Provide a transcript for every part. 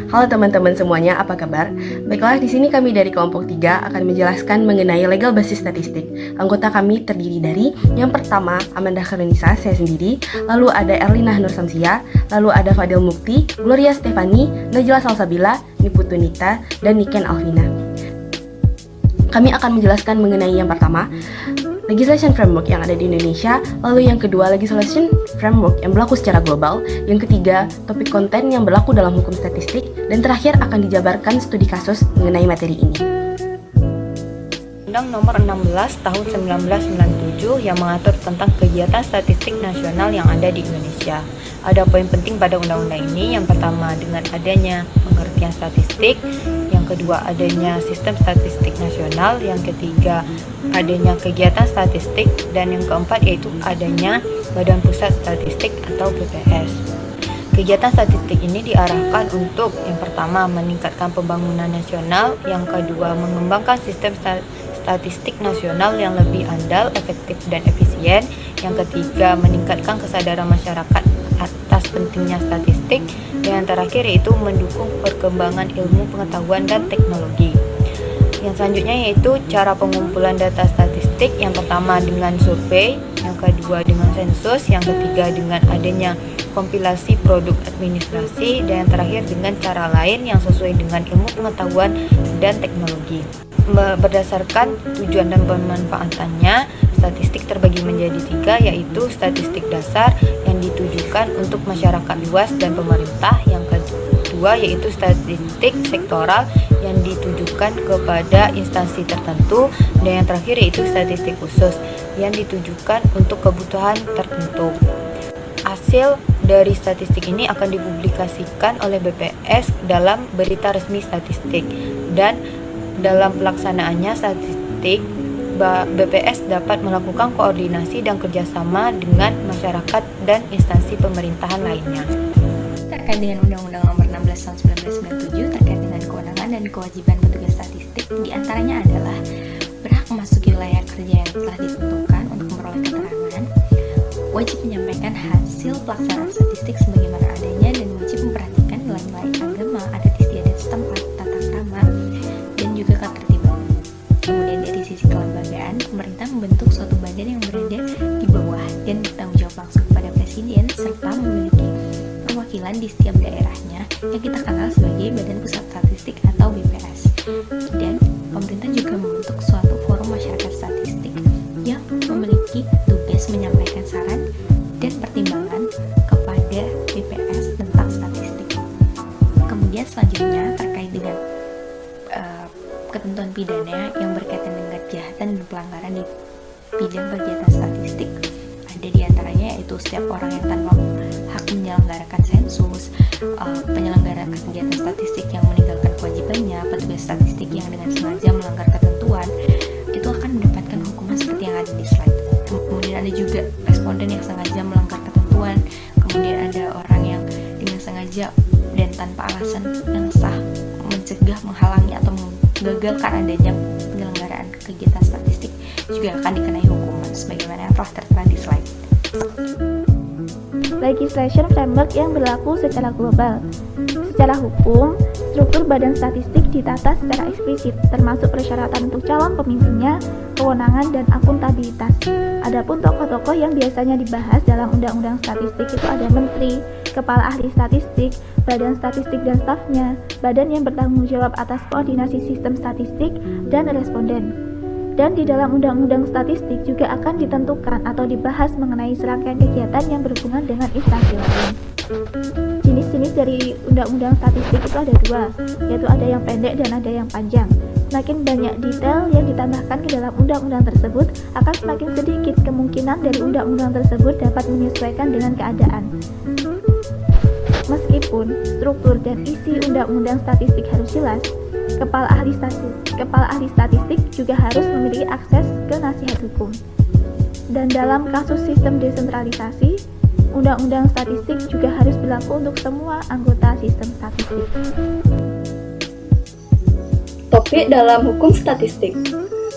Halo teman-teman semuanya, apa kabar? Baiklah, di sini kami dari kelompok 3 akan menjelaskan mengenai legal basis statistik. Anggota kami terdiri dari yang pertama Amanda Khairunisa, saya sendiri, lalu ada Erlina Nur Samsia, lalu ada Fadil Mukti, Gloria Stefani, Najla Salsabila, Niputu Nita, dan Niken Alvina. Kami akan menjelaskan mengenai yang pertama legislation framework yang ada di Indonesia, lalu yang kedua legislation framework yang berlaku secara global, yang ketiga topik konten yang berlaku dalam hukum statistik, dan terakhir akan dijabarkan studi kasus mengenai materi ini. Undang Nomor 16 Tahun 1997 yang mengatur tentang kegiatan statistik nasional yang ada di Indonesia. Ada poin penting pada undang-undang ini. Yang pertama, dengan adanya pengertian statistik. Yang kedua, adanya sistem statistik nasional. Yang ketiga, adanya kegiatan statistik. Dan yang keempat, yaitu adanya Badan Pusat Statistik atau BPS. Kegiatan statistik ini diarahkan untuk yang pertama, meningkatkan pembangunan nasional. Yang kedua, mengembangkan sistem statistik nasional yang lebih andal, efektif, dan efisien. Yang ketiga, meningkatkan kesadaran masyarakat atas pentingnya statistik. Dan yang terakhir yaitu mendukung perkembangan ilmu pengetahuan dan teknologi. Yang selanjutnya yaitu cara pengumpulan data statistik. Yang pertama dengan survei, yang kedua dengan sensus, yang ketiga dengan adanya kompilasi produk administrasi, dan yang terakhir dengan cara lain yang sesuai dengan ilmu pengetahuan dan teknologi. Berdasarkan tujuan dan pemanfaatannya, statistik terbagi menjadi 3, yaitu statistik dasar yang ditujukan untuk masyarakat luas dan pemerintah. Yang kedua yaitu statistik sektoral yang ditujukan kepada instansi tertentu, dan yang terakhir yaitu statistik khusus yang ditujukan untuk kebutuhan tertentu. Hasil dari statistik ini akan dipublikasikan oleh BPS dalam berita resmi statistik, dan dalam pelaksanaannya statistik BPS dapat melakukan koordinasi dan kerjasama dengan masyarakat dan instansi pemerintahan lainnya. Terkait dengan Undang-Undang Nomor 16 Tahun 1997 terkait dengan kewenangan dan kewajiban petugas statistik, diantaranya adalah berhak memasuki wilayah kerja yang telah ditentukan untuk memperoleh keterangan, wajib menyampaikan hasil pelaksanaan statistik sebagaimana adanya, dan wajib memperhatikan nilai-nilai agama, adat istiadat setempat, tata krama, dan juga ketertiban. Kemudian dari sisi kelembagaan, pemerintah membentuk suatu badan yang berada di bawah dan bertanggung jawab langsung kepada presiden, serta memiliki perwakilan di setiap daerahnya yang kita kenal sebagai Badan Pusat Statistik atau BPS. Dan pemerintah juga membentuk suatu forum masyarakat statistik yang memiliki tugas menyampaikan saran dan pertimbangan kepada BPS tentang statistik. Kemudian selanjutnya terkait dengan ketentuan pidana yang berkaitan dengan kejahatan dan pelanggaran di bidang kegiatan statistik, ada diantaranya yaitu setiap orang yang tanpa hak menyelenggarakan sensus, penyelenggara kegiatan statistik yang meninggalkan kewajibannya, petugas statistik yang dengan sengaja melanggar ketentuan, itu akan mendapatkan hukuman seperti yang ada di slide. Kemudian ada juga responden yang sengaja melanggar ketentuan, kemudian ada orang yang dengan sengaja dan tanpa alasan yang sah mencegah, menghalangi, atau menggagalkan adanya penyelenggaraan kegiatan statistik juga akan dikenai hukuman sebagaimana yang telah tertera di slide. Legislation framework yang berlaku secara global. Secara hukum, struktur badan statistik ditata secara eksplisit, termasuk persyaratan untuk calon pemimpinnya, kewenangan, dan akuntabilitas. Adapun tokoh-tokoh yang biasanya dibahas dalam undang-undang statistik itu ada menteri, kepala ahli statistik, badan statistik dan stafnya, badan yang bertanggung jawab atas koordinasi sistem statistik, dan responden. Dan di dalam undang-undang statistik juga akan ditentukan atau dibahas mengenai serangkaian kegiatan yang berhubungan dengan instansi lain. Jenis-jenis dari undang-undang statistik itu ada 2, yaitu ada yang pendek dan ada yang panjang. Semakin banyak detail yang ditambahkan ke dalam undang-undang tersebut, akan semakin sedikit kemungkinan dari undang-undang tersebut dapat menyesuaikan dengan keadaan. Meskipun struktur dan isi undang-undang statistik harus jelas, Kepala ahli statistik juga harus memiliki akses ke nasihat hukum. Dan dalam kasus sistem desentralisasi, undang-undang statistik juga harus berlaku untuk semua anggota sistem statistik. Topik dalam hukum statistik.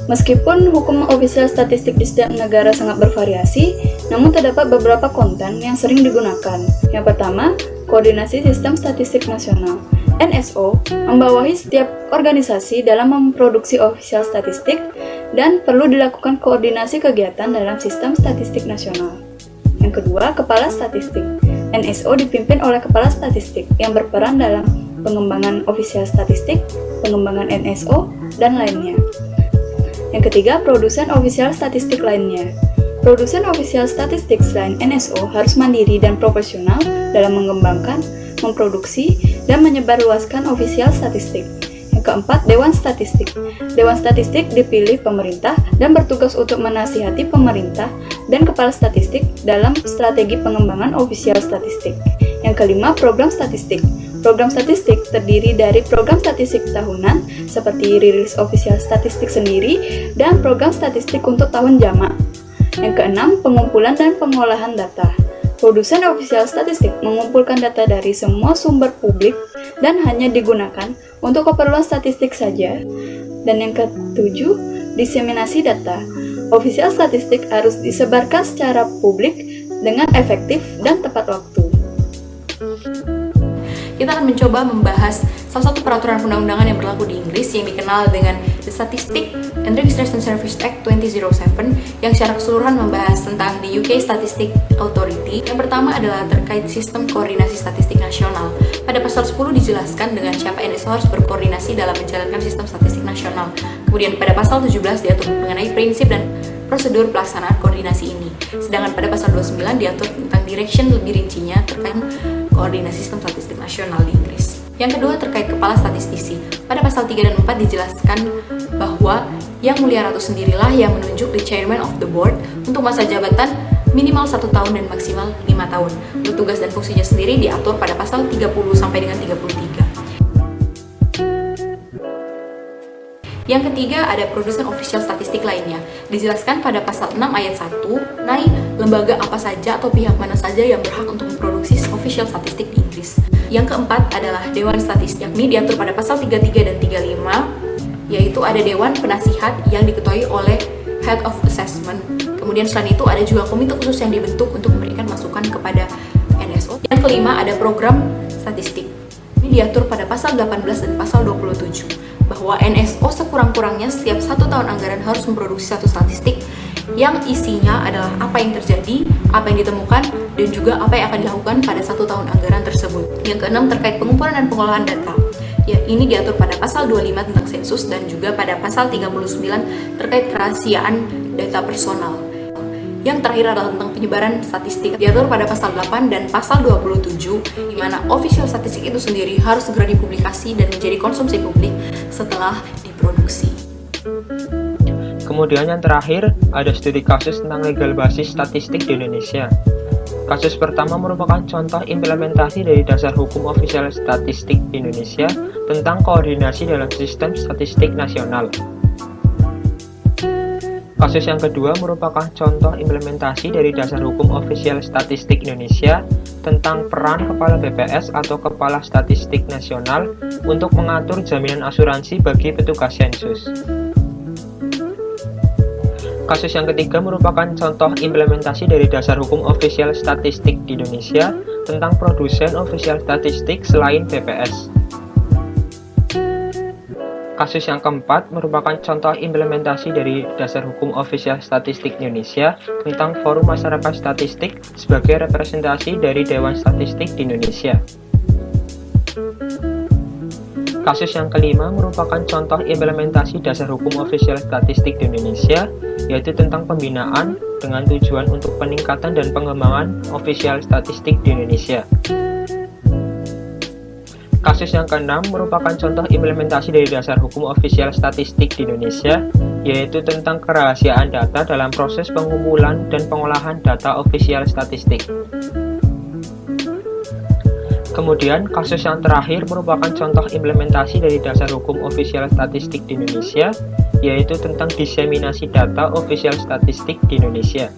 Meskipun hukum ofisial statistik di setiap negara sangat bervariasi, namun terdapat beberapa konten yang sering digunakan. Yang pertama, koordinasi sistem statistik nasional. NSO membawahi setiap organisasi dalam memproduksi official statistik dan perlu dilakukan koordinasi kegiatan dalam sistem statistik nasional. Yang kedua, Kepala Statistik. NSO dipimpin oleh Kepala Statistik yang berperan dalam pengembangan official statistik, pengembangan NSO, dan lainnya. Yang ketiga, Produsen official statistik lainnya. Produsen official statistik selain NSO harus mandiri dan profesional dalam mengembangkan, memproduksi, dan menyebarluaskan official statistik. Yang keempat, Dewan Statistik. Dewan Statistik dipilih pemerintah dan bertugas untuk menasihati pemerintah dan kepala statistik dalam strategi pengembangan official statistik. Yang kelima, Program Statistik. Program statistik terdiri dari program statistik tahunan seperti rilis official statistik sendiri dan program statistik untuk tahun jamak. Yang keenam, Pengumpulan dan pengolahan data. Produsen official statistik mengumpulkan data dari semua sumber publik dan hanya digunakan untuk keperluan statistik saja. Dan yang ketujuh, diseminasi data. Official statistik harus disebarkan secara publik dengan efektif dan tepat waktu. Kita akan mencoba membahas salah satu peraturan undang-undangan yang berlaku di Inggris yang dikenal dengan The Statistics and Registration Services Act 2007 yang secara keseluruhan membahas tentang the UK Statistic Authority. Yang pertama adalah terkait sistem koordinasi statistik nasional. Pada pasal 10 dijelaskan dengan siapa NSO harus berkoordinasi dalam menjalankan sistem statistik nasional. Kemudian pada pasal 17 diatur mengenai prinsip dan prosedur pelaksanaan koordinasi ini. Sedangkan pada pasal 29 diatur tentang direction lebih rincinya terkait koordinasi sistem statistik nasional di Inggris. Yang kedua terkait kepala statistisi. Pada pasal 3 dan 4 dijelaskan bahwa Yang Mulia Ratu sendirilah yang menunjuk the chairman of the board untuk masa jabatan minimal 1 tahun dan maksimal 5 tahun. Untuk tugas dan fungsinya sendiri diatur pada pasal 30 sampai dengan 33. Yang ketiga ada produsen official statistik lainnya. Dijelaskan pada pasal 6 ayat 1 mengenai lembaga apa saja atau pihak mana saja yang berhak untuk memproduksi official statistik di Inggris. Yang keempat adalah Dewan Statistik, yakni diatur pada pasal 33 dan 35, yaitu ada Dewan Penasihat yang diketuai oleh Head of Assessment. Kemudian selain itu ada juga komite khusus yang dibentuk untuk memberikan masukan kepada NSO. Yang kelima ada Program Statistik. Ini diatur pada pasal 18 dan pasal 27. Bahwa NSO sekurang-kurangnya setiap 1 tahun anggaran harus memproduksi satu statistik yang isinya adalah apa yang terjadi, apa yang ditemukan, dan juga apa yang akan dilakukan pada 1 tahun anggaran tersebut. Yang keenam terkait pengumpulan dan pengolahan data. Ya, ini diatur pada pasal 25 tentang sensus dan juga pada pasal 39 terkait kerahasiaan data personal. Yang terakhir adalah tentang penyebaran statistik, diatur pada pasal 8 dan pasal 27, di mana official statistik itu sendiri harus segera dipublikasi dan menjadi konsumsi publik setelah diproduksi. Kemudian yang terakhir, ada studi kasus tentang legal basis statistik di Indonesia. Kasus pertama merupakan contoh implementasi dari dasar hukum official statistik di Indonesia tentang koordinasi dalam sistem statistik nasional. Kasus yang kedua merupakan contoh implementasi dari dasar hukum official statistik Indonesia tentang peran Kepala BPS atau Kepala Statistik Nasional untuk mengatur jaminan asuransi bagi petugas sensus. Kasus yang ketiga merupakan contoh implementasi dari dasar hukum official statistik di Indonesia tentang produsen official statistik selain BPS. Kasus yang keempat merupakan contoh implementasi dari dasar hukum official statistik Indonesia tentang forum masyarakat statistik sebagai representasi dari Dewan Statistik di Indonesia. Kasus yang kelima merupakan contoh implementasi dasar hukum official statistik di Indonesia, yaitu tentang pembinaan dengan tujuan untuk peningkatan dan pengembangan official statistik di Indonesia. Kasus yang keenam merupakan contoh implementasi dari dasar hukum official statistik di Indonesia, yaitu tentang kerahasiaan data dalam proses pengumpulan dan pengolahan data official statistik. Kemudian, kasus yang terakhir merupakan contoh implementasi dari dasar hukum official statistik di Indonesia, yaitu tentang diseminasi data official statistik di Indonesia.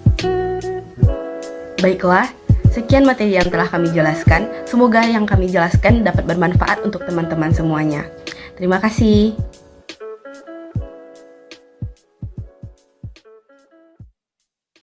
Baiklah, sekian materi yang telah kami jelaskan. Semoga yang kami jelaskan dapat bermanfaat untuk teman-teman semuanya. Terima kasih.